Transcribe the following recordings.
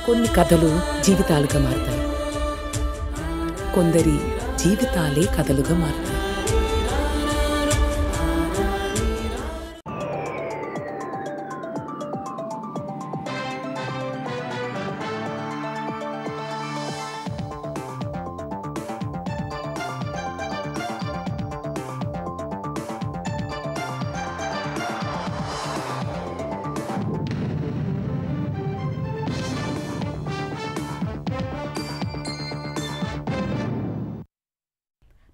కొన్ని కథలు జీవితాలుగా మారతాయి, కొందరి జీవితాలే కథలుగా మారతాయి.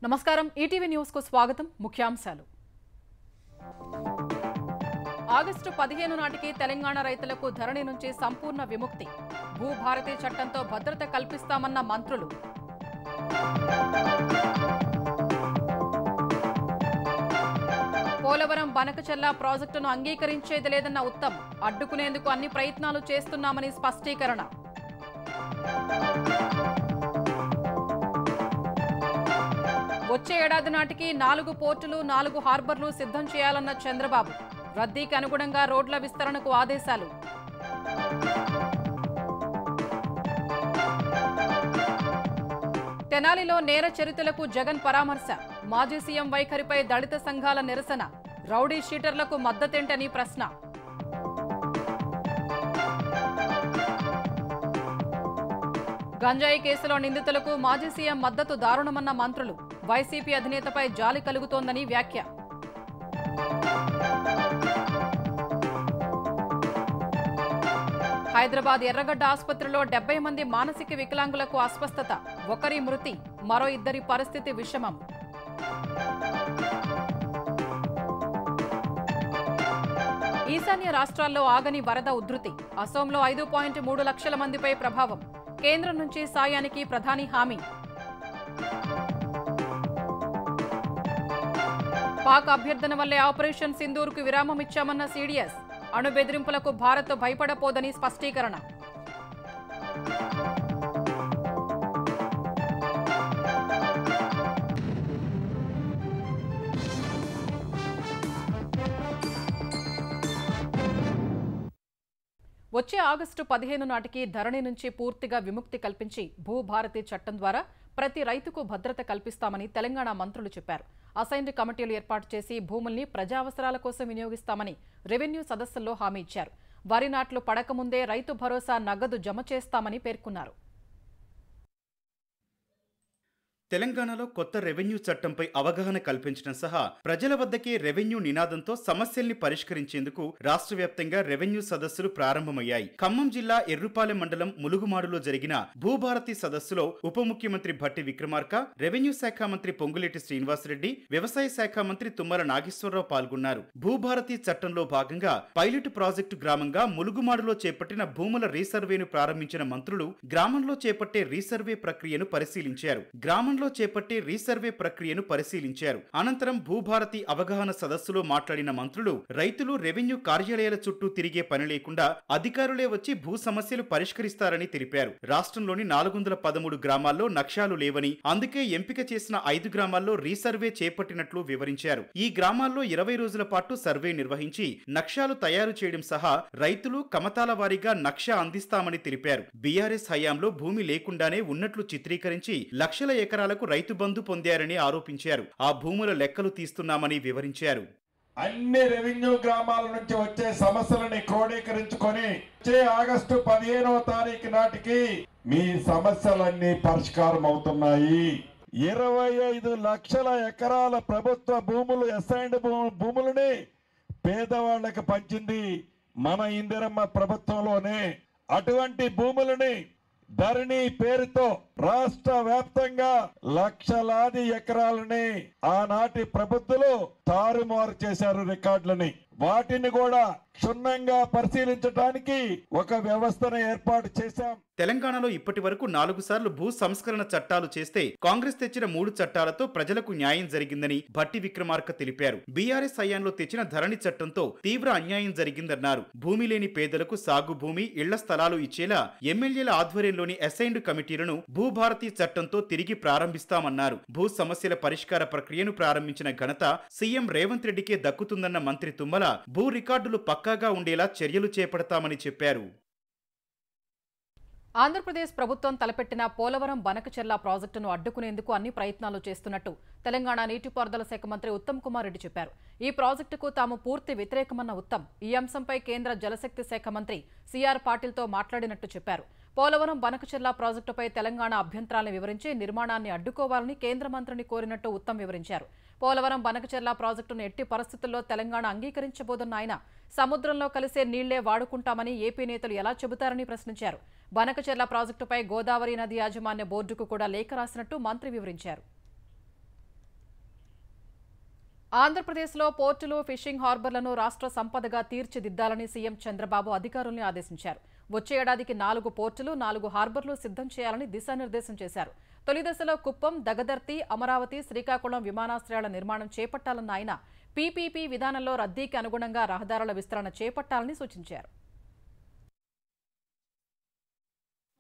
నమస్కారం, ఈటీవీ న్యూస్ కు స్వాగతం. ముఖ్యాంశాలు. ఆగస్టు 15 నాటికి తెలంగాణ రైతులకు ధరణి నుంచి సంపూర్ణ విముక్తి. భూభారతి చట్టంతో భద్రత కల్పిస్తామన్న మంత్రులు. పోలవరం బనకచెర్ల ప్రాజెక్టును అంగీకరించేది లేదన్న ఉత్తమ్. అడ్డుకునేందుకు అన్ని ప్రయత్నాలు చేస్తున్నామని స్పష్టీకరణ. వచ్చే ఏడాది నాటికి 4 పోర్టులు 4 హార్బర్లు సిద్ధం చేయాలన్న చంద్రబాబు. రద్దీకి అనుగుణంగా రోడ్ల విస్తరణకు ఆదేశాలు. తెనాలిలో నేర చరిత్రలకు జగన్ పరామర్శ. మాజీ సీఎం వైఖరిపై దళిత సంఘాల నిరసన. రౌడీ షీటర్లకు మద్దతేంటని ప్రశ్న. గంజాయి కేసులో నిందితులకు మాజీ సీఎం మద్దతు దారుణమన్న మంత్రులు. వైసీపీ అధినేతపై జాలి కలుగుతోందని వ్యాఖ్య. హైదరాబాద్ ఎర్రగడ్డ ఆసుపత్రిలో 70 మంది మానసిక వికలాంగులకు అస్వస్థత. ఒకరి మృతి, మరో 2 పరిస్థితి విషమం. ఈశాన్య రాష్ట్రాల్లో ఆగని వరద ఉధృతి. అసోంలో 5.3 లక్షల మందిపై ప్రభావం. కేంద్రం నుంచి సాయానికి ప్రధాని హామీ. పాక్ అభ్యర్థన వల్లే ఆపరేషన్ సింధూర్కు విరామం ఇచ్చామన్న సీడీఎస్. అణు బెదిరింపులకు భారత్ భయపడపోదని స్పష్టీకరణ. వచ్చే ఆగస్టు 15 నాటికి ధరణి నుంచి పూర్తిగా విముక్తి కల్పించి భూభారతి చట్టం ద్వారా ప్రతి రైతుకు భద్రత కల్పిస్తామని తెలంగాణ మంత్రులు చెప్పారు. అసైన్డ్ కమిటీలు ఏర్పాటు చేసి భూముల్ని ప్రజా అవసరాల కోసం వినియోగిస్తామని రెవెన్యూ సదస్సుల్లో హామీ ఇచ్చారు. వరి నాట్లు పడకముందే రైతు భరోసా నగదు జమ చేస్తామని పేర్కొన్నారు. తెలంగాణలో కొత్త రెవెన్యూ చట్టంపై అవగాహన కల్పించడం సహా ప్రజల వద్దకే రెవెన్యూ నినాదంతో సమస్యల్ని పరిష్కరించేందుకు రాష్ట్ర వ్యాప్తంగా రెవెన్యూ సదస్సులు ప్రారంభమయ్యాయి. ఖమ్మం జిల్లా ఎర్రుపాలెం మండలం ములుగుమాడులో జరిగిన భూభారతి సదస్సులో ఉప ముఖ్యమంత్రి భట్టి విక్రమార్క, రెవెన్యూ శాఖ మంత్రి పొంగులేటి శ్రీనివాసరెడ్డి, వ్యవసాయ శాఖ మంత్రి తుమ్మల నాగేశ్వరరావు పాల్గొన్నారు. భూభారతి చట్టంలో భాగంగా పైలట్ ప్రాజెక్టు గ్రామంగా ములుగుమాడులో చేపట్టిన భూముల రీసర్వేను ప్రారంభించిన మంత్రులు గ్రామంలో చేపట్టే రీసర్వే ప్రక్రియను పరిశీలించారు. అనంతరం భూభారతి అవగాహన సదస్సులో మాట్లాడిన మంత్రులు రైతులు రెవెన్యూ కార్యాలయాల చుట్టూ తిరిగే పని లేకుండా అధికారులే వచ్చి భూ సమస్యలు పరిష్కరిస్తారని తెలిపారు. రాష్ట్రంలోని 413 గ్రామాల్లో నక్షాలు లేవని, అందుకే ఎంపిక చేసిన 5 గ్రామాల్లో రీసర్వే చేపట్టినట్లు వివరించారు. ఈ గ్రామాల్లో 20 రోజుల పాటు సర్వే నిర్వహించి నక్షాలు తయారు చేయడం సహా రైతులు కమతాల వారీగా నక్షా అందిస్తామని తెలిపారు. బీఆర్ఎస్ హయాంలో భూమి లేకుండానే ఉన్నట్లు చిత్రీకరించి లక్షల ఎకరాలకు రైతు బంధు పొందారని ఆరోపించారు. ఆ భూముల లెక్కలు తీస్తున్నామని వివరించారు. అన్ని రెవెన్యూ గ్రామాల నుంచి వచ్చే సమస్యలని క్రోడీకరించుకొని వచ్చే ఆగస్టు 15వ తారీఖు నాటికి మీ సమస్యలన్నీ పరిష్కారం అవుతున్నాయి. 25 లక్షల ఎకరాల ప్రభుత్వ భూములు, అసైన్డ్ భూములని పేదవాళ్లకు పంచింది మన ఇందిరమ్మ ప్రభుత్వంలోనే. అటువంటి భూములని ధరణి పేరుతో రాష్ట్ర వ్యాప్తంగా లక్షలాది ఎకరాలని ఆనాటి ప్రభుత్వాలు తారుమారు చేశారు రికార్డులని. వాటిని కూడా క్షుణ్ణంగా పరిశీలించడానికి ఒక వ్యవస్థను ఏర్పాటు చేశాం. తెలంగాణలో ఇప్పటి వరకు 4 సార్లు భూ సంస్కరణ చట్టాలు చేస్తే కాంగ్రెస్ తెచ్చిన 3 చట్టాలతో ప్రజలకు న్యాయం జరిగిందని భట్టి విక్రమార్క తెలిపారు. బీఆర్ఎస్ హయాంలో తెచ్చిన ధరణి చట్టంతో తీవ్ర అన్యాయం జరిగిందన్నారు. భూమి లేని పేదలకు సాగు భూమి, ఇళ్ల స్థలాలు ఇచ్చేలా ఎమ్మెల్యేల ఆధ్వర్యంలోని అసైన్డ్ కమిటీలను భూభారతి చట్టంతో తిరిగి ప్రారంభిస్తామన్నారు. భూ సమస్యల పరిష్కార ప్రక్రియను ప్రారంభించిన ఘనత సీఎం రేవంత్ రెడ్డికే దక్కుతుందన్న మంత్రి తుమ్మల భూ రికార్డులు పక్కాగా ఉండేలా చర్యలు చేపడతామని చెప్పారు. ఆంధ్రప్రదేశ్ ప్రభుత్వం తలపెట్టిన పోలవరం బనకచెర్ల ప్రాజెక్టును అడ్డుకునేందుకు అన్ని ప్రయత్నాలు చేస్తున్నట్టు తెలంగాణ నీటిపారుదల శాఖ మంత్రి ఉత్తమ్ కుమార్ రెడ్డి చెప్పారు. ఈ ప్రాజెక్టుకు తాము పూర్తి వ్యతిరేకమన్న ఉత్తమ్ ఈ అంశంపై కేంద్ర జలశక్తి శాఖ మంత్రి సిఆర్ పాటిల్తో మాట్లాడినట్టు చెప్పారు. పోలవరం బనకచెర్ల ప్రాజెక్టుపై తెలంగాణ అభ్యంతరాలను వివరించి నిర్మాణాన్ని అడ్డుకోవాలని కేంద్ర మంత్రిని కోరినట్టు ఉత్తమ్ వివరించారు. పోలవరం బనకచెర్ల ప్రాజెక్టును ఎట్టి పరిస్థితుల్లో తెలంగాణ అంగీకరించబోదన్న ఆయన సముద్రంలో కలిసే నీళ్లే వాడుకుంటామని ఏపీ నేతలు ఎలా చెబుతారని ప్రశ్నించారు. బనకచెర్ల ప్రాజెక్టుపై గోదావరి నది యాజమాన్య బోర్డుకు కూడా లేఖ రాసినట్టు మంత్రి వివరించారు. ఆంధ్రప్రదేశ్లో పోర్టులు, ఫిషింగ్ హార్బర్లను రాష్ట్ర సంపదగా తీర్చిదిద్దాలని సీఎం చంద్రబాబు అధికారుల్ని ఆదేశించారు. వచ్చే ఏడాదికి 4 పోర్టులు, 4 హార్బర్లు సిద్ధం చేయాలని దిశానిర్దేశం చేశారు. తొలి దశలో కుప్పం, దగదర్తి, అమరావతి, శ్రీకాకుళం విమానాశ్రయాల నిర్మాణం చేపట్టాలన్న ఆయన పీపీపీ విధానంలో రద్దీకి అనుగుణంగా రహదారుల విస్తరణ చేపట్టాలని సూచించారు.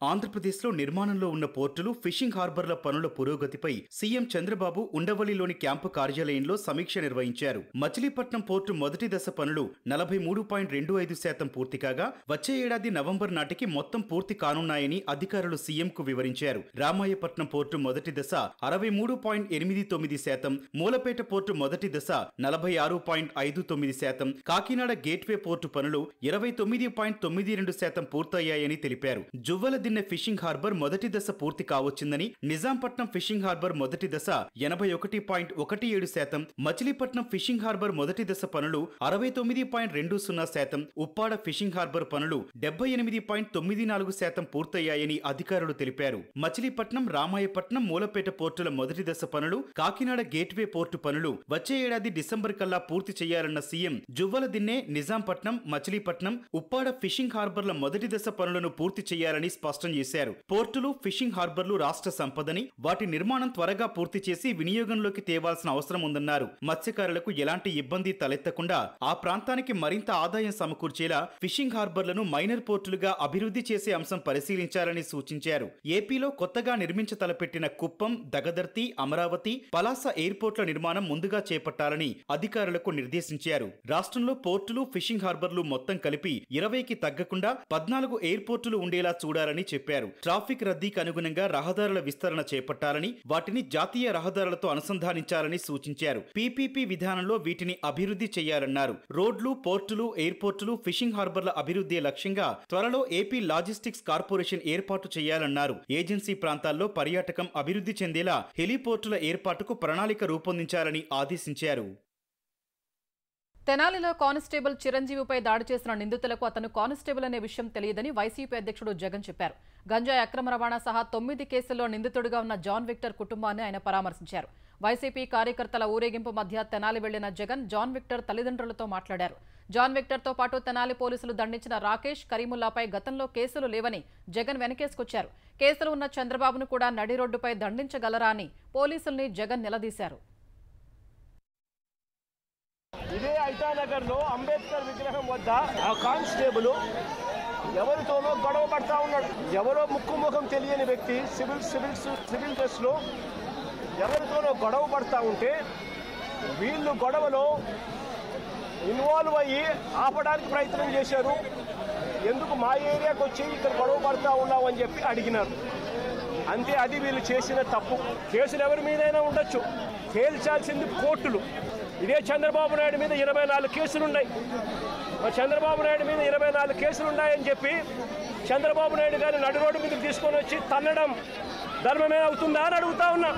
ఆంధ్రప్రదేశ్లో నిర్మాణంలో ఉన్న పోర్టులు, ఫిషింగ్ హార్బర్ల పనుల పురోగతిపై సీఎం చంద్రబాబు ఉండవల్లిలోని క్యాంపు కార్యాలయంలో సమీక్ష నిర్వహించారు. మచిలీపట్నం పోర్టు మొదటి దశ పనులు 43.25% పూర్తి కాగా వచ్చే ఏడాది నవంబర్ నాటికి మొత్తం పూర్తి కానున్నాయని అధికారులు సీఎంకు వివరించారు. రామాయపట్నం పోర్టు మొదటి దశ 63.89%, మూలపేట పోర్టు మొదటి దశ 46.59%, కాకినాడ గేట్వే పోర్టు పనులు 29.92% పూర్తయ్యాయని తెలిపారు. జువ్వలదిన్నె ఫిషింగ్ హార్బర్ మొదటి దశ పూర్తి కావచ్చిందని, నిజాంపట్నం ఫిషింగ్ హార్బర్ మొదటి దశ 81.17%, మచిలీపట్నం ఫిషింగ్ హార్బర్ మొదటి దశ పనులు 69.20%, ఉప్పాడ ఫిషింగ్ హార్బర్ పనులు 78.94% పూర్తయ్యాయని అధికారులు తెలిపారు. మచిలీపట్నం, రామాయపట్నం, మూలపేట పోర్టుల మొదటి దశ పనులు, కాకినాడ గేట్వే పోర్టు పనులు వచ్చే ఏడాది డిసెంబర్ కల్లా పూర్తి చేయాలన్న సీఎం జువ్వలదిన్నె, నిజాంపట్నం, మచిలీపట్నం, ఉప్పాడ ఫిషింగ్ హార్బర్ల మొదటి దశ పనులను పూర్తి చేయాలని స్పష్టం చేశారు. పోర్టులు, ఫిషింగ్ హార్బర్లు రాష్ట్ర సంపదని, వాటి నిర్మాణం త్వరగా పూర్తి చేసి వినియోగంలోకి తేవాల్సిన అవసరం ఉందన్నారు. మత్స్యకారులకు ఎలాంటి ఇబ్బంది తలెత్తకుండా ఆ ప్రాంతానికి మరింత ఆదాయం సమకూర్చేలా ఫిషింగ్ హార్బర్లను మైనర్ పోర్టులుగా అభివృద్ధి చేసే అంశం పరిశీలించాలని సూచించారు. ఏపీలో కొత్తగా నిర్మించ తలపెట్టిన కుప్పం, దగదర్తి, అమరావతి, పలాస ఎయిర్పోర్ట్ల నిర్మాణం ముందుగా చేపట్టాలని అధికారులకు నిర్దేశించారు. రాష్ట్రంలో పోర్టులు, ఫిషింగ్ హార్బర్లు మొత్తం కలిపి 20కి తగ్గకుండా 14 ఎయిర్పోర్టులు ఉండేలా చూడాలని చెప్పారు. ట్రాఫిక్ రద్దీకి అనుగుణంగా రహదారుల విస్తరణ చేపట్టాలని, వాటిని జాతీయ రహదారులతో అనుసంధానించాలని సూచించారు. పీపీపీ విధానంలో వీటిని అభివృద్ధి చేయాలన్నారు. రోడ్లు, పోర్టులు, ఎయిర్పోర్టులు, ఫిషింగ్ హార్బర్ల అభివృద్ధి లక్ష్యంగా త్వరలో ఏపీ లాజిస్టిక్స్ కార్పొరేషన్ ఏర్పాటు చేయాలన్నారు. ఏజెన్సీ ప్రాంతాల్లో పర్యాటకం అభివృద్ధి చెందేలా హెలిపోర్టుల ఏర్పాటుకు ప్రణాళిక రూపొందించాలని ఆదేశించారు. తెనాలిలో కానిస్టేబుల్ చిరంజీవిపై దాడి చేసిన నిందితులకు అతను కానిస్టేబుల్ అనే విషయం తెలియదని వైసీపీ అధ్యక్షుడు జగన్ చెప్పారు. గంజాయి అక్రమ రవాణా సహా 9 కేసుల్లో నిందితుడిగా ఉన్న జాన్ విక్టర్ కుటుంబాన్ని ఆయన పరామర్శించారు. వైసీపీ కార్యకర్తల ఊరేగింపు మధ్య తెనాలి వెళ్లిన జగన్ జాన్ విక్టర్ తల్లిదండ్రులతో మాట్లాడారు. జాన్ విక్టర్తో పాటు తెనాలి పోలీసులు దండించిన రాకేష్, కరీముల్లాపై గతంలో కేసులు లేవని జగన్ వెనకేసుకొచ్చారు. కేసులు ఉన్న చంద్రబాబును కూడా నడి రోడ్డుపై దండించగలరా అని పోలీసుల్ని జగన్ నిలదీశారు. ఇదే ఐతానగర్ లో అంబేద్కర్ విగ్రహం వద్ద ఆ కానిస్టేబుల్ ఎవరితోనో గొడవ పడతా ఉన్నాడు. ఎవరో ముక్కు ముఖం తెలియని వ్యక్తి సివిల్ డ్రెస్ లో ఎవరితోనో గొడవ పడతా ఉంటే వీళ్ళు గొడవలో ఇన్వాల్వ్ అయ్యి ఆపడానికి ప్రయత్నం చేశారు. ఎందుకు మా ఏరియాకి వచ్చి ఇక్కడ గొడవ పడతా ఉన్నావు అని చెప్పి అడిగినారు. అంతే, అది వీళ్ళు చేసిన తప్పు. కేసులు ఎవరి మీదైనా ఉండొచ్చు, తేల్చాల్సింది కోర్టులు. ఇదే చంద్రబాబు నాయుడు మీద 24 కేసులున్నాయి. చంద్రబాబు నాయుడు మీద 24 కేసులున్నాయని చెప్పి చంద్రబాబు నాయుడు గారిని నడి రోడ్డు మీదకి తీసుకొని వచ్చి తన్నడం ధర్మమే అవుతుందా అని అడుగుతా ఉన్నా.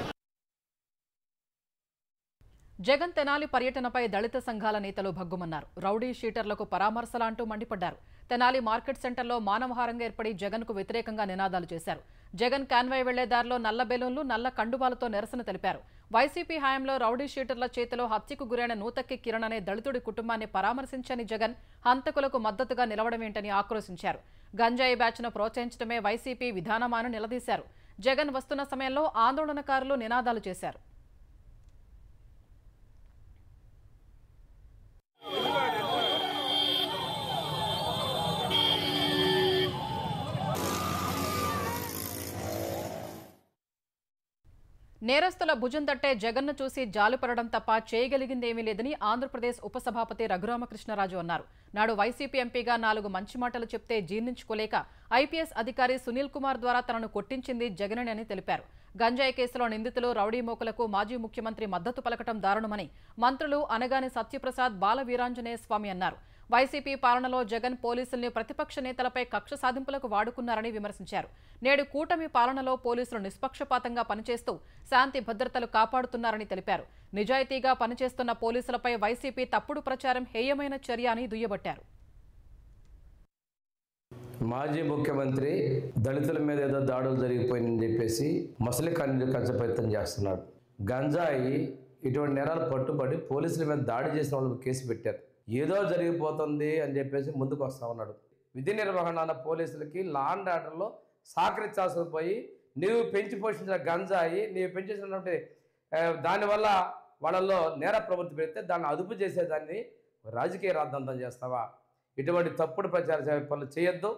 జగన్ తెనాలి పర్యటనపై దళిత సంఘాల నేతలు భగ్గుమన్నారు. రౌడీ షీటర్లకు పరామర్శలాంటూ మండిపడ్డారు. తెనాలి మార్కెట్ సెంటర్లో మానవహారంగా ఏర్పడి జగన్కు వ్యతిరేకంగా నినాదాలు చేశారు. జగన్ కాన్వాయ్ వెళ్లే దారిలో నల్ల బెలూన్లు, నల్ల కండువాలతో నిరసన తెలిపారు. వైసీపీ హయాంలో రౌడీ షీటర్ల చేతిలో హత్యకు గురైన నూతక్కి కిరణ్ అనే దళితుడి కుటుంబాన్ని పరామర్శించని జగన్ హంతకులకు మద్దతుగా నిలవడమేంటని ఆక్రోశించారు. గంజాయి బ్యాచ్ను ప్రోత్సహించడమే వైసీపీ విధానమాని నిలదీశారు. జగన్ వస్తున్న సమయంలో ఆందోళనకారులు నినాదాలు చేశారు. నేరస్తుల భుజం తట్టే జగన్ను చూసి జాలిపడడం తప్ప చేయగలిగిందేమీ లేదని ఆంధ్రప్రదేశ్ ఉపసభాపతి రఘురామకృష్ణరాజు అన్నారు. నాడు వైసీపీ ఎంపీగా 4 మంచి మాటలు చెప్తే జీర్ణించుకోలేక ఐపీఎస్ అధికారి సునీల్ కుమార్ ద్వారా తనను కొట్టించింది జగన్ అని తెలిపారు. గంజాయి కేసులో నిందితులు రౌడీ మోకలకు మాజీ ముఖ్యమంత్రి మద్దతు పలకటం దారుణమని మంత్రులు అనగాని సత్యప్రసాద్, బాల వీరాంజనేయ స్వామి అన్నారు. వైసీపీ పాలనలో జగన్ పోలీసుల్ని ప్రతిపక్ష నేతలపై కక్ష సాధింపులకు వాడుకున్నారని విమర్శించారు. నేడు కూటమి పాలనలో పోలీసులు నిష్పక్షపాతంగా పనిచేస్తూ శాంతి భద్రతలు కాపాడుతున్నారని తెలిపారు. నిజాయితీగా పనిచేస్తున్న పోలీసులపై వైసీపీ తప్పుడు ప్రచారం హేయమైన చర్య అని దుయ్యబట్టారు. మాజీ ముఖ్యమంత్రి దళితుల మీద ఏదో దాడులు జరిగిపోయిందని చెప్పేసి మసలి కంచ ప్రయత్నం చేస్తున్నాడు. గంజాయి ఇటువంటి నేరాలు పట్టుబడి పోలీసుల మీద దాడి చేసిన వాళ్ళు కేసు పెట్టారు. ఏదో జరిగిపోతుంది అని చెప్పేసి ముందుకు వస్తా ఉన్నాడు. విధి నిర్వహణ పోలీసులకి లా అండ్ ఆర్డర్లో సహకరించాల్సి పోయి నీవు పెంచి పోషించిన గంజాయి, నీవు పెంచేసినటువంటి దానివల్ల వాళ్ళల్లో నేర ప్రవృత్తి పెడితే దాన్ని అదుపు చేసేదాన్ని రాజకీయ రాద్ధాంతం చేస్తావా? ఇటువంటి తప్పుడు ప్రచార పనులు చేయొద్దు.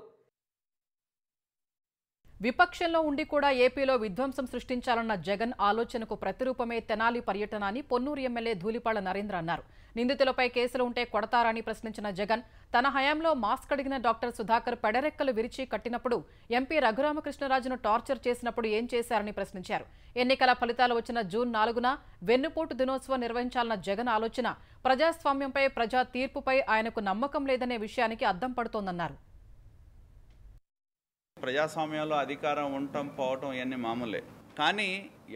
విపక్షంలో ఉండి కూడా ఏపీలో విధ్వంసం సృష్టించాలన్న జగన్ ఆలోచనకు ప్రతిరూపమే తెనాలి పర్యటన అని పొన్నూరు ఎమ్మెల్యే ధూళిపాళ్ల నరేంద్ర అన్నారు. నిందితులపై కేసులు ఉంటే కొడతారని ప్రశ్నించిన జగన్ తన హయాంలో మాస్క్ అడిగిన డాక్టర్ సుధాకర్ పెడరెక్కలు విరిచి కట్టినప్పుడు ఎంపీ రఘురామకృష్ణరాజును టార్చర్ చేసినప్పుడు ఏం చేశారని ప్రశ్నించారు. ఎన్నికల ఫలితాలు వచ్చిన జూన్ 4న వెన్నుపోటు దినోత్సవం నిర్వహించాలన్న జగన్ ఆలోచన ప్రజాస్వామ్యంపై, ప్రజా తీర్పుపై ఆయనకు నమ్మకం లేదనే విషయానికి అద్దం పడుతోందన్నారు. ప్రజాస్వామ్యంలో అధికారం ఉండటం పోవటం ఇవన్నీ మామూలే. కానీ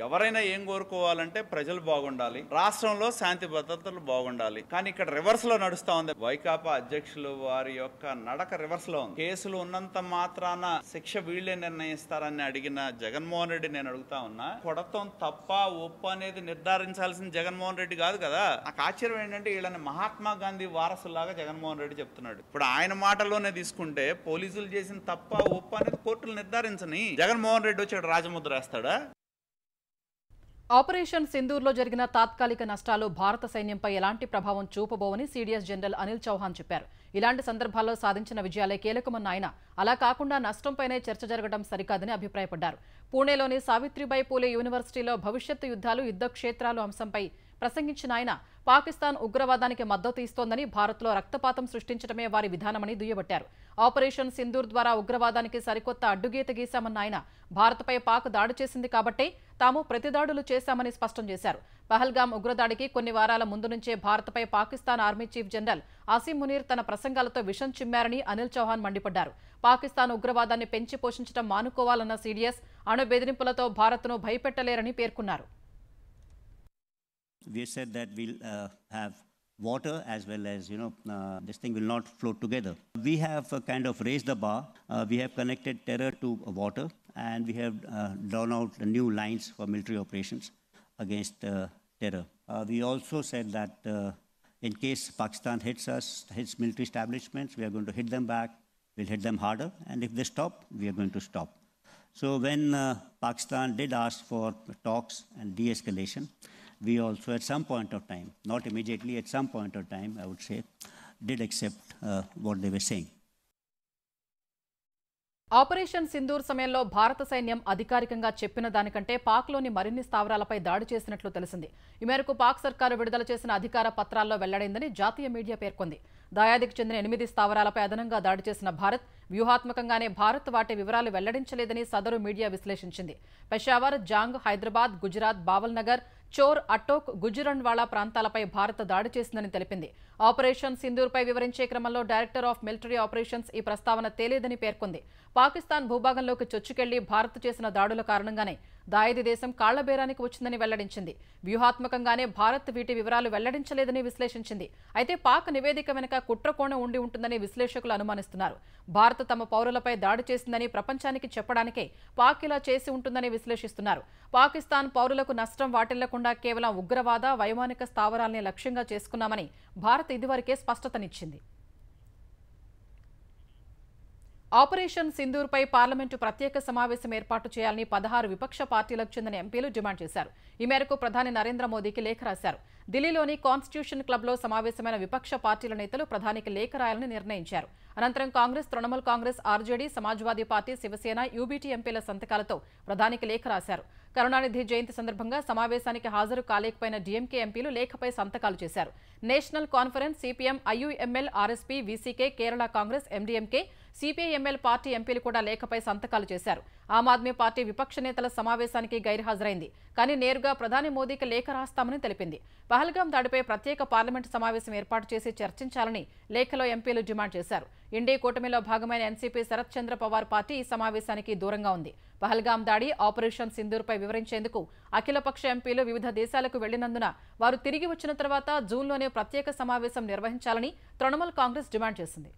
ఎవరైనా ఏం కోరుకోవాలంటే ప్రజలు బాగుండాలి, రాష్ట్రంలో శాంతి భద్రతలు బాగుండాలి. కానీ ఇక్కడ రివర్స్ లో నడుస్తా ఉంది. వైకాపా అధ్యక్షులు వారి యొక్క నడక రివర్స్ లో ఉంది. కేసులు ఉన్నంత మాత్రాన శిక్ష వీళ్లే నిర్ణయిస్తారని అడిగిన జగన్మోహన్ రెడ్డి నేను అడుగుతా ఉన్నా, కొడతాం తప్ప ఒప్పు అనేది నిర్ధారించాల్సిన జగన్మోహన్ రెడ్డి కాదు కదా. నాకు ఆశ్చర్యం ఏంటంటే వీళ్ళని మహాత్మా గాంధీ వారసులాగా జగన్మోహన్ రెడ్డి చెప్తున్నాడు. ఇప్పుడు ఆయన మాటల్లోనే తీసుకుంటే పోలీసులు చేసిన తప్ప ఒప్పు అనేది కోర్టులు నిర్ధారించని జగన్మోహన్ రెడ్డి వచ్చి రాజముద్ర వేస్తాడా? ఆపరేషన్ సింధూర్లో జరిగిన తాత్కాలిక నష్టాలు భారత సైన్యంపై ఎలాంటి ప్రభావం చూపబోవని సీడీఎస్ జనరల్ అనిల్ చౌహాన్ చెప్పారు. ఇలాంటి సందర్భాల్లో సాధించిన విజయాలే కీలకమన్న ఆయన అలా కాకుండా నష్టంపైనే చర్చ జరగడం సరికాదని అభిప్రాయపడ్డారు. పూణేలోని సావిత్రిబాయి పూలే యూనివర్సిటీలో భవిష్యత్తు యుద్ధాలు, యుద్ధ క్షేత్రాలు అంశంపై ప్రసంగించిన ఆయన పాకిస్తాన్ ఉగ్రవాదానికి మద్దతు ఇస్తోందని, భారత్లో రక్తపాతం సృష్టించడమే వారి విధానమని దుయ్యబట్టారు. ఆపరేషన్ సింధూర్ ద్వారా ఉగ్రవాదానికి సరికొత్త అడ్డుగీత గీశామన్న ఆయన భారత్పై పాక్ దాడి చేసింది కాబట్టే తాము ప్రతిదాడులు చేశామని స్పష్టం చేశారు. పహల్గాం ఉగ్రదాడికి కొన్ని వారాల ముందు నుంచే భారత్పై Pakistan army chief general Asim Munir తన ప్రసంగాలతో విషం చిమ్మారని అనిల్ చౌహాన్ మండిపడ్డారు. పాకిస్తాన్ ఉగ్రవాదాన్ని పెంచి పోషించడం మానుకోవాలన్న సీడీఎస్ అణు బెదిరింపులతో భారత్ను భయపెట్టలేరని పేర్కొన్నారు. We said that we'll have water as well as, this thing will not float together. We have kind of raised the bar. We have connected terror to water, and we have drawn out new lines for military operations against terror. We also said that in case Pakistan hits military establishments, we are going to hit them back. We'll hit them harder, and if they stop, we are going to stop. So when Pakistan did ask for talks and de-escalation, we also at some point of time, not immediately, at some point of time, I would say, did accept what they were saying. Operation Sindoor సమయంలో భారత సైన్యం అధికారికంగా చెప్పిన దానికంటే పాక్లోని మరిన్ని స్థావరాలపై దాడి చేసినట్లు తెలిసింది. ఈ మేరకు పాక్ సర్కారు విడుదల చేసిన అధికార పత్రాల్లో వెల్లడైందని జాతీయ మీడియా పేర్కొంది. దాయాదికి చెందిన 8 స్థావరాలపై అదనంగా దాడి చేసిన భారత్ వ్యూహాత్మకంగానే భారత్ వాటి వివరాలు వెల్లడించలేదని సదరు మీడియా విశ్లేషించింది. పెషావర్, జాంగ్, హైదరాబాద్, గుజరాత్, బావల్ నగర్, చోర్, అటోక్, గుజరండ్వాలా ప్రాంతాలపై భారత్ దాడి చేసిందని తెలిపింది. ఆపరేషన్ సింధూర్పై వివరించే క్రమంలో డైరెక్టర్ ఆఫ్ మిలిటరీ ఆపరేషన్స్ ఈ ప్రస్తావన తేలేదని పేర్కొంది. పాకిస్తాన్ భూభాగంలోకి చొచ్చుకెళ్లి భారత్ చేసిన దాడుల కారణంగానే దాయాది దేశం కాళ్లబేరానికి వచ్చిందని వెల్లడించింది. వ్యూహాత్మకంగానే భారత్ వీటి వివరాలు వెల్లడించలేదని విశ్లేషించింది. అయితే పాక్ నివేదిక వెనుక కుట్రకోణం ఉండి ఉంటుందని విశ్లేషకులు అనుమానిస్తున్నారు. భారత్ తమ పౌరులపై దాడి చేసిందని ప్రపంచానికి చెప్పడానికే పాక్ ఇలా చేసి ఉంటుందని విశ్లేషిస్తున్నారు. పాకిస్తాన్ పౌరులకు నష్టం వాటిల్లకుండా కేవలం ఉగ్రవాద, వైమానిక స్థావరాల్ని లక్ష్యంగా చేసుకున్నామని భారత్ ఇదివరకే స్పష్టతనిచ్చింది. ఆపరేషన్ సింధూర్పై పార్లమెంటు ప్రత్యేక సమావేశం ఏర్పాటు చేయాలని 16 విపక్ష పార్టీలకు చెందిన ఎంపీలు డిమాండ్ చేశారు. ఈ మేరకు ప్రధాని నరేంద్ర మోదీకి లేఖ రాశారు. ఢిల్లీలోని కాన్స్టిట్యూషన్ క్లబ్లో సమావేశమైన విపక్ష పార్టీల నేతలు ప్రధానికి లేఖ రాయాలని నిర్ణయించారు. అనంతరం Congress, Trinamool Congress, RJD, Samajwadi party, Shiv Sena, UBT ఎంపీల సంతకాలతో ప్రధానికి లేఖ రాశారు. కరుణానిధి జయంతి సందర్భంగా సమావేశానికి హాజరు కాలేకపోయిన డీఎంకే ఎంపీలు లేఖపై సంతకాలు చేశారు. National conference, CPM, IUML, RSP, VCK, Kerala Congress, MDMK, CPIML party ఎంపీలు కూడా లేఖపై సంతకాలు చేశారు. ఆమ్ ఆద్మీ పార్టీ విపక్ష నేతల సమావేశానికి గైర్హాజరైంది. కానీ నేరుగా ప్రధాని మోదీకి లేఖ రాస్తామని తెలిపింది. పహల్గాం దాడిపై ప్రత్యేక పార్లమెంటు సమావేశం ఏర్పాటు చేసి చర్చించాలని లేఖలో ఎంపీలు డిమాండ్ చేశారు. ఇండీ కూటమిలో భాగమైన ఎన్సీపీ శరత్ చంద్ర పవార్ పార్టీ ఈ సమావేశానికి దూరంగా ఉంది. పహల్గాం దాడి, ఆపరేషన్ సింధూర్పై వివరించేందుకు అఖిలపక్ష ఎంపీలు వివిధ దేశాలకు వెళ్లినందున వారు తిరిగి వచ్చిన తర్వాత జూన్లోనే ప్రత్యేక సమావేశం నిర్వహించాలని తృణమూల్ కాంగ్రెస్ డిమాండ్ చేసింది.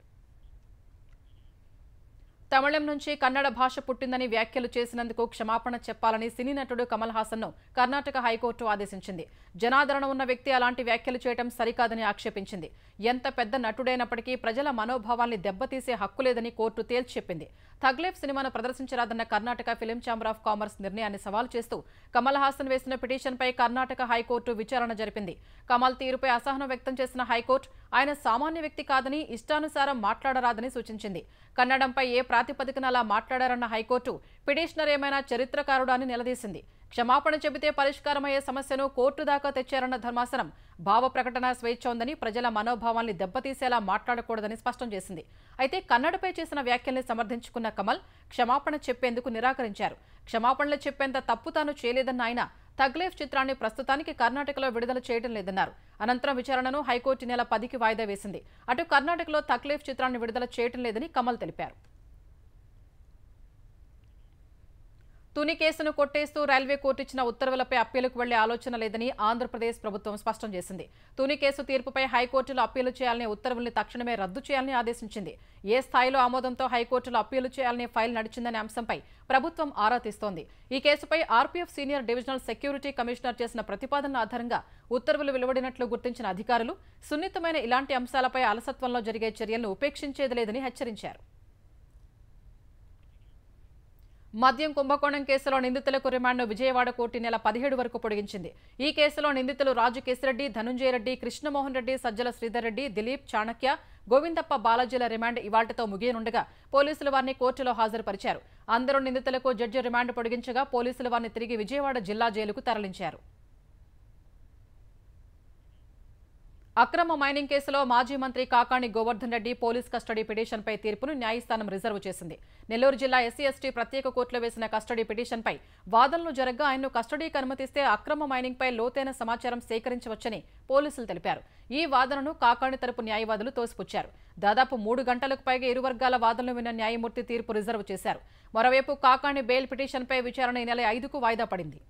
తమిళం నుంచి కన్నడ భాష పుట్టిందని వ్యాఖ్యలు చేసినందుకు క్షమాపణ చెప్పాలని సినీ నటుడు కమల్ హాసన్ను కర్ణాటక హైకోర్టు ఆదేశించింది. జనాదరణ ఉన్న వ్యక్తి అలాంటి వ్యాఖ్యలు చేయడం సరికాదని ఆక్షేపించింది. ఎంత పెద్ద నటుడైనప్పటికీ ప్రజల మనోభావాల్ని దెబ్బతీసే హక్కు లేదని కోర్టు తేల్చి చెప్పింది. థగ్లైఫ్ సినిమాను ప్రదర్శించరాదన్న Karnataka film chamber of commerce నిర్ణయాన్ని సవాల్ చేస్తూ కమల్ హాసన్ వేసిన పిటిషన్పై కర్ణాటక హైకోర్టు విచారణ జరిపింది. కమల్ తీరుపై అసహనం వ్యక్తం చేసిన హైకోర్టు ఆయన సామాన్య వ్యక్తి కాదని, ఇష్టానుసారం మాట్లాడరాదని సూచించింది. కన్నడంపై ఏ ప్రాతిపదికన అలా మాట్లాడారన్న హైకోర్టు పిటిషనర్ ఏమైనా చరిత్రకారుడా అని నిలదీసింది. క్షమాపణ చెబితే పరిష్కారమయ్యే సమస్యను కోర్టు దాకా తెచ్చారన్న ధర్మాసనం భావ ప్రకటన స్వేచ్ఛ ఉందని, ప్రజల మనోభావాల్ని దెబ్బతీసేలా మాట్లాడకూడదని స్పష్టం చేసింది. అయితే కన్నడపై చేసిన వ్యాఖ్యల్ని సమర్థించుకున్న కమల్ క్షమాపణ చెప్పేందుకు నిరాకరించారు. క్షమాపణలు చెప్పేంత తప్పు తాను చేయలేదన్న ఆయన థగ్లైఫ్ చిత్రాన్ని ప్రస్తుతానికి కర్ణాటకలో విడుదల చేయడం లేదన్నారు. అనంతరం విచారణను హైకోర్టు నెల 10కి వాయిదా వేసింది. అటు కర్ణాటకలో థగ్లైఫ్ చిత్రాన్ని విడుదల చేయడం లేదని కమల్ తెలిపారు. తుని కేసును కొట్టేస్తూ రైల్వే కోర్టు ఇచ్చిన ఉత్తర్వులపై అప్పీలుకు వెళ్లే ఆలోచన లేదని ఆంధ్రప్రదేశ్ ప్రభుత్వం స్పష్టం చేసింది. తుని కేసు తీర్పుపై హైకోర్టులో అప్పీలు చేయాలని ఉత్తర్వుల్ని తక్షణమే రద్దు చేయాలని ఆదేశించింది. ఏ స్థాయిలో ఆమోదంతో హైకోర్టులో అప్పీలు చేయాలని ఫైల్ నడిచిందనే అంశంపై ప్రభుత్వం ఆరా తీస్తోంది. ఈ కేసుపై RPF senior divisional security commissioner చేసిన ప్రతిపాదనల ఆధారంగా ఉత్తర్వులు వెలువడినట్లు గుర్తించిన అధికారులు సున్నితమైన ఇలాంటి అంశాలపై అలసత్వంలో జరిగే చర్యలను ఉపేక్షించేది లేదని హెచ్చరించారు. మద్యం కుంభకోణం కేసులో నిందితులకు రిమాండ్ను విజయవాడ కోర్టు నెల 17 వరకు పొడిగించింది. ఈ కేసులో నిందితులు రాజు కేశిరెడ్డి, ధనుంజయ రెడ్డి, కృష్ణమోహన్ రెడ్డి, సజ్జల శ్రీధర్ రెడ్డి, దిలీప్, చాణక్య, గోవిందప్ప బాలాజీల రిమాండ్ ఇవాళ్టితో ముగియనుండగా పోలీసులు వారిని కోర్టులో హాజరుపరిచారు. అందరూ నిందితులకు జడ్జి రిమాండ్ పొడిగించగా పోలీసులు వారిని తిరిగి విజయవాడ జిల్లా జైలుకు తరలించారు. అక్రమ మైనింగ్ కేసులో మాజీ మంత్రి కాకాణి గోవర్ధన్ రెడ్డి పోలీస్ కస్టడీ పిటిషన్పై తీర్పును న్యాయస్థానం రిజర్వ్ చేసింది. నెల్లూరు జిల్లా ఎస్సీ/ఎస్టీ ప్రత్యేక కోర్టులో వేసిన కస్టడీ పిటిషన్పై వాదనలు జరగ్గా ఆయన్ను కస్టడీకి అనుమతిస్తే అక్రమ మైనింగ్పై లోతైన సమాచారం సేకరించవచ్చని పోలీసులు తెలిపారు. ఈ వాదనను కాకాణి తరపు న్యాయవాదులు తోసిపుచ్చారు. దాదాపు 3 గంటలకు పైగా ఇరు వర్గాల వాదనలు విన్న న్యాయమూర్తి తీర్పు రిజర్వ్ చేశారు. మరోవైపు కాకాణి బెయిల్ పిటిషన్పై విచారణ ఈ నెల 5కు వాయిదా పడింది.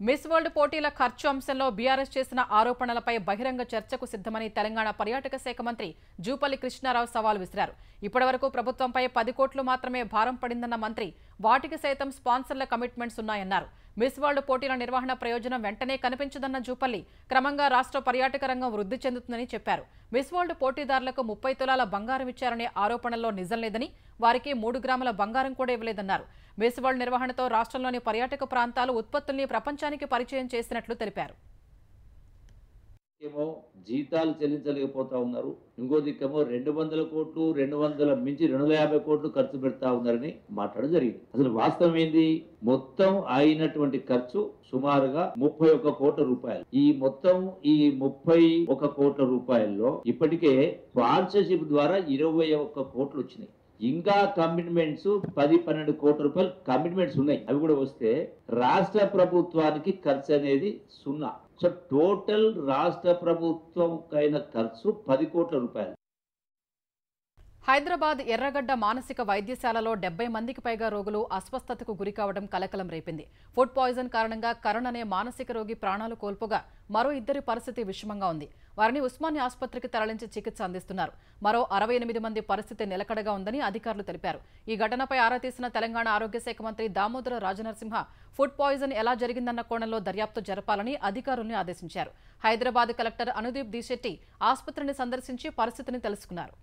మిస్ వరల్డ్ పోటీల ఖర్చు అంశంలో బీఆర్ఎస్ చేసిన ఆరోపణలపై బహిరంగ చర్చకు సిద్ధమని తెలంగాణ పర్యాటక శాఖ మంత్రి జూపల్లి కృష్ణారావు సవాల్ విసిరారు. ఇప్పటివరకు ప్రభుత్వంపై 10 కోట్లు మాత్రమే భారం పడిందన్న మంత్రి వాటికి సైతం స్పాన్సర్ల కమిట్మెంట్స్ ఉన్నాయన్నారు. మిస్ వరల్డ్ పోటీల నిర్వహణ ప్రయోజనం వెంటనే కనిపించదన్న జూపల్లి క్రమంగా రాష్ట్ర పర్యాటక రంగం వృద్ధి చెందుతుందని చెప్పారు. మిస్ వరల్డ్ పోటీదారులకు 30 తులాల బంగారం ఇచ్చారనే ఆరోపణల్లో నిజం లేదని, వారికి 3 గ్రాముల బంగారం కూడా ఇవ్వలేదన్నారు. మిస్ వరల్డ్ నిర్వహణతో రాష్ట్రంలోని పర్యాటక ప్రాంతాలు ఉత్పత్తుల్ని ప్రపంచానికి పరిచయం చేసినట్లు తెలిపారు. ఏమో జీతాలు చెల్లించలేకపోతా ఉన్నారు, ఇంకో దిక్కేమో 200 కోట్లు 200 మించి 250 కోట్లు ఖర్చు పెడతా ఉన్నారని మాట్లాడడం జరిగింది. అసలు వాస్తవం ఏంది? మొత్తం అయినటువంటి ఖర్చు సుమారుగా 31 కోట్ల రూపాయలు. ఈ మొత్తం ఈ 31 కోట్ల రూపాయల్లో ఇప్పటికే స్పాన్సర్షిప్ ద్వారా 21 కోట్లు వచ్చినాయి. ఇంకా కమిట్మెంట్స్ 10-12 కోట్ల రూపాయలు కమిట్మెంట్స్ ఉన్నాయి. అవి కూడా వస్తే రాష్ట్ర ప్రభుత్వానికి ఖర్చు అనేది 0. సో టోటల్ రాష్ట్ర ప్రభుత్వం అయిన ఖర్చు 10 కోట్ల రూపాయలు. హైదరాబాద్ ఎర్రగడ్డ మానసిక వైద్యశాలలో 70 మందికి పైగా రోగులు అస్వస్థతకు గురికావడం కలకలం రేపింది. ఫుడ్ పాయిజన్ కారణంగా కరణ్ అనే మానసిక రోగి ప్రాణాలు కోల్పోగా మరో ఇద్దరి పరిస్థితి విషమంగా ఉంది. వారిని ఉస్మానియా ఆసుపత్రికి తరలించి చికిత్స అందిస్తున్నారు. మరో 68 మంది పరిస్థితి నిలకడగా ఉందని అధికారులు తెలిపారు. ఈ ఘటనపై ఆరా తీసిన తెలంగాణ ఆరోగ్య శాఖ మంత్రి దామోదర రాజనరసింహ ఫుడ్ పాయిజన్ ఎలా జరిగిందన్న కోణంలో దర్యాప్తు జరపాలని అధికారుల్ని ఆదేశించారు. హైదరాబాద్ కలెక్టర్ అనుదీప్ దీశెట్టి ఆసుపత్రిని సందర్శించి పరిస్థితిని తెలుసుకున్నారు.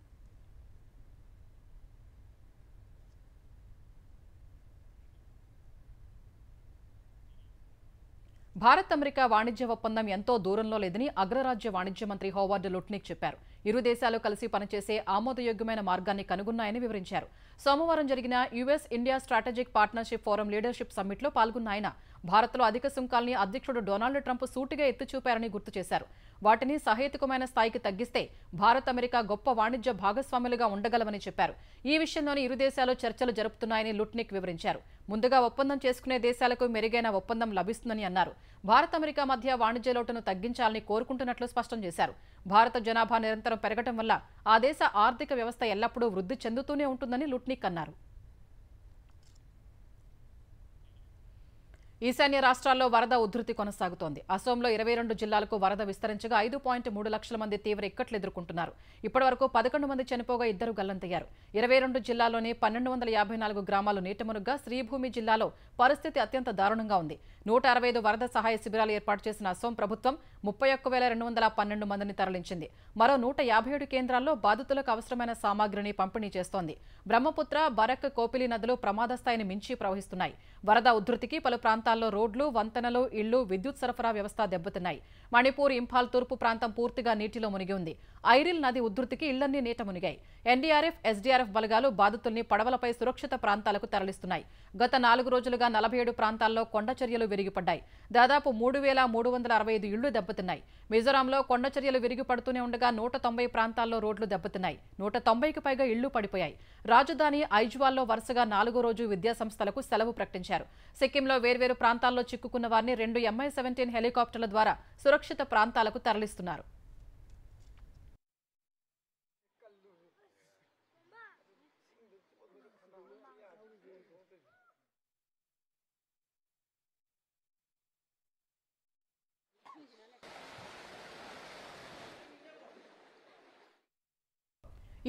భారత్ అమెరికా వాణిజ్య ఒప్పందం ఎంతో దూరంలో లేదని అగ్రరాజ్య వాణిజ్య మంత్రి హోవార్డ్ లుట్నిక్ చెప్పారు. ఇరు దేశాలు కలిసి పనిచేసే ఆమోదయోగ్యమైన మార్గాన్ని కనుగొన్నాయని వివరించారు. సోమవారం జరిగిన US India strategic partnership forum leadership సమ్మిట్లో పాల్గొన్న ఆయన భారత్లో అధిక సుంకాల్ని అధ్యక్షుడు డొనాల్డ్ ట్రంప్ సూటిగా ఎత్తిచూపారని గుర్తు చేశారు. వాటిని సహేతుకమైన స్థాయికి తగ్గిస్తే భారత్ అమెరికా గొప్ప వాణిజ్య భాగస్వాములుగా ఉండగలవని చెప్పారు. ఈ విషయంలోని ఇరు దేశాలు చర్చలు జరుపుతున్నాయని లుట్నిక్ వివరించారు. ముందుగా ఒప్పందం చేసుకునే దేశాలకు మెరుగైన ఒప్పందం లభిస్తుందని అన్నారు. భారత్ అమెరికా మధ్య వాణిజ్య లోటును తగ్గించాలని కోరుకుంటున్నట్లు స్పష్టం చేశారు. భారత జనాభా నిరంతరం పెరగడం వల్ల ఆ దేశ ఆర్థిక వ్యవస్థ ఎల్లప్పుడూ వృద్ధి చెందుతూనే ఉంటుందని లుట్నిక్ అన్నారు. ఈశాన్య రాష్ట్రాల్లో వరద ఉధృతి కొనసాగుతోంది. అసోంలో 22 జిల్లాలకు వరద విస్తరించగా 5.3 లక్షల మంది తీవ్ర ఇక్కట్లు ఎదుర్కొంటున్నారు. ఇప్పటివరకు 11 మంది చనిపోగా 2 గల్లంతయ్యారు. 22 జిల్లాల్లోని 1254 గ్రామాలు నీటమునుగ్గా శ్రీభూమి జిల్లాలో పరిస్థితి అత్యంత దారుణంగా ఉంది. 165 వరద సహాయ శిబిరాలు ఏర్పాటు చేసిన అసోం ప్రభుత్వం 31,212 మందిని తరలించింది. మరో 157 కేంద్రాల్లో బాధితులకు అవసరమైన సామాగ్రిని పంపిణీ చేస్తోంది. బ్రహ్మపుత్ర, బరక్, కోపిలి నదులు ప్రమాద స్థాయిని మించి ప్రవహిస్తున్నాయి. వరద ఉధృతికి పలు ప్రాంతాల్లో రోడ్లు, వంతెనలు, ఇళ్లు, విద్యుత్ సరఫరా వ్యవస్థ దెబ్బతిన్నాయి. మణిపూర్, ఇంఫాల్ తూర్పు ప్రాంతం పూర్తిగా నీటిలో మునిగి ఉంది. ఐరిల్ నది ఉధృతికి ఇళ్లన్నీ నీట మునిగాయి. ఎన్డీఆర్ఎఫ్, ఎస్డీఆర్ఎఫ్ బలగాలు బాధితుల్ని పడవలపై సురక్షిత ప్రాంతాలకు తరలిస్తున్నాయి. గత 4 రోజులుగా 47 ప్రాంతాల్లో కొండచర్యలు విరిగిపడ్డాయి. దాదాపు 3,365 ఇళ్లు దెబ్బతిన్నాయి. మిజోరాంలో కొండచర్యలు విరిగిపడుతూనే ఉండగా 190 ప్రాంతాల్లో రోడ్లు దెబ్బతిన్నాయి. 190కి పైగా ఇళ్లు పడిపోయాయి. రాజధాని ఐజ్వాల్లో వరుసగా 4వ రోజు విద్యాసంస్థలకు సెలవు ప్రకటించారు. సిక్కింలో వేర్వేరు ప్రాంతాల్లో చిక్కుకున్న వారిని 2 MI-17 హెలికాప్టర్ల ద్వారా సురక్షిత ప్రాంతాలకు తరలిస్తున్నారు.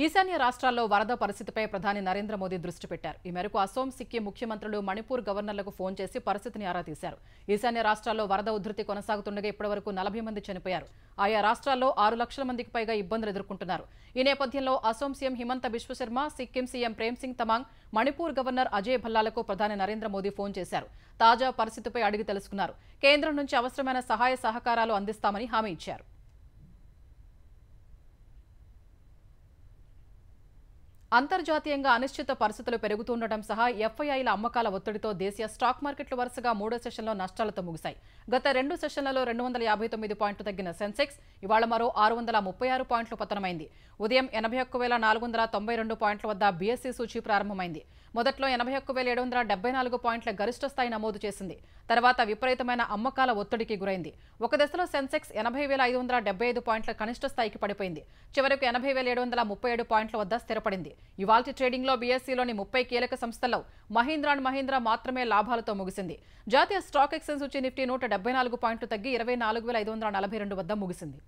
ఈశాన్య రాష్ట్రాల్లో వరద పరిస్థితిపై ప్రధాని నరేంద్ర మోదీ దృష్టి పెట్టారు. ఈ మేరకు అసోం, సిక్కిం ముఖ్యమంత్రులు మణిపూర్ గవర్నర్లకు ఫోన్ చేసి పరిస్థితిని ఆరా తీశారు. ఈశాన్య రాష్ట్రాల్లో వరద ఉధృతి కొనసాగుతుండగా ఇప్పటివరకు 40 మంది చనిపోయారు. ఆయా రాష్ట్రాల్లో 6 లక్షల మందికి పైగా ఇబ్బందులు ఎదుర్కొంటున్నారు. ఈ నేపథ్యంలో Assam CM Himanta Biswa Sarma, Sikkim CM Prem Singh Tamang, Manipur governor Ajay భల్లాలకు ప్రధాని నరేంద్ర మోదీ ఫోన్ చేశారు. తాజా పరిస్థితిపై అడిగి తెలుసుకున్నారు. కేంద్రం నుంచి అవసరమైన సహాయ సహకారాలు అందిస్తామని హామీ ఇచ్చారు. అంతర్జాతీయంగా అనిశ్చిత పరిస్థితులు పెరుగుతుండటం సహా ఎఫ్ఐఐల అమ్మకాల ఒత్తిడితో దేశీయ స్టాక్ మార్కెట్లు వరుసగా 3వ సెషన్లో నష్టాలతో ముగిశాయి. గత 2 సెషన్లలో 259 పాయింట్లు తగ్గిన సెన్సెక్స్ ఇవాళ మరో 636 పాయింట్లు పతనమైంది. ఉదయం 81,492 పాయింట్ల వద్ద బీఎస్సీ సూచీ ప్రారంభమైంది. మొదట్లో 81,774 పాయింట్ల గరిష్ట స్థాయి నమోదు చేసింది. తర్వాత విపరీతమైన అమ్మకాల ఒత్తిడికి గురైంది. ఒక దశలో సెన్సెక్స్ 80,575 పాయింట్ల కనిష్ట స్థాయికి పడిపోయింది. చివరకు 80,737 పాయింట్ల వద్ద స్థిరపడింది. ఇవాల్టి ట్రేడింగ్లో బీఎస్సీలోని 30 కీలక సంస్థల్లో మహీంద్రా అండ్ మహీంద్రా మాత్రమే లాభాలతో ముగిసింది. జాతీయ స్టాక్ ఎక్స్చేంజ్ సూచీ నిఫ్టీ 174 పాయింట్లు తగ్గి 24,542 వద్ద ముగిసింది.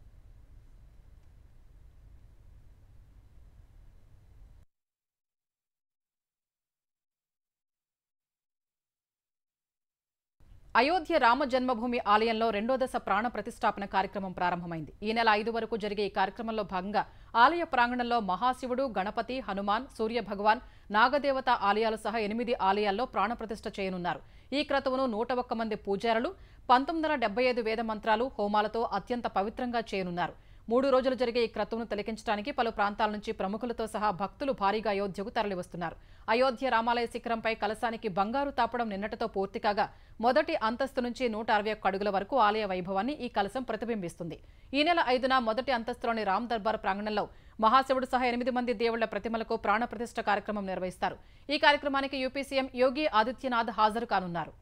అయోధ్య రామ జన్మభూమి ఆలయంలో 2వ దశ ప్రాణ ప్రతిష్టాపన కార్యక్రమం ప్రారంభమైంది. ఈ నెల 5 వరకు జరిగే ఈ కార్యక్రమంలో భాగంగా ఆలయ ప్రాంగణంలో మహాశివుడు, గణపతి, హనుమాన్, సూర్య భగవాన్, నాగదేవత ఆలయాలు సహా 8 ఆలయాల్లో ప్రాణప్రతిష్ఠ చేయనున్నారు. ఈ క్రతువును 101 మంది పూజారులు 1975 వేద మంత్రాలు, హోమాలతో అత్యంత పవిత్రంగా చేయనున్నారు. 3 రోజులు జరిగే ఈ క్రతువును తిలకించడానికి పలు ప్రాంతాల నుంచి ప్రముఖులతో సహా భక్తులు భారీగా అయోధ్యకు తరలివస్తున్నారు. అయోధ్య రామాలయ శిఖరంపై కలశానికి బంగారు తాపడం నిన్నటితో పూర్తి కాగా మొదటి అంతస్తు నుంచి 161 అడుగుల వరకు ఆలయ వైభవాన్ని ఈ కలశం ప్రతిబింబిస్తుంది. ఈ నెల 5న మొదటి అంతస్తులోని రామ్ దర్బార్ ప్రాంగణంలో మహాశివుడు సహా 8 మంది దేవుళ్ల ప్రతిమలకు ప్రాణప్రతిష్ఠ కార్యక్రమం నిర్వహిస్తారు. ఈ కార్యక్రమానికి యూపీ సీఎం యోగి ఆదిత్యనాథ్ హాజరు కానున్నారు.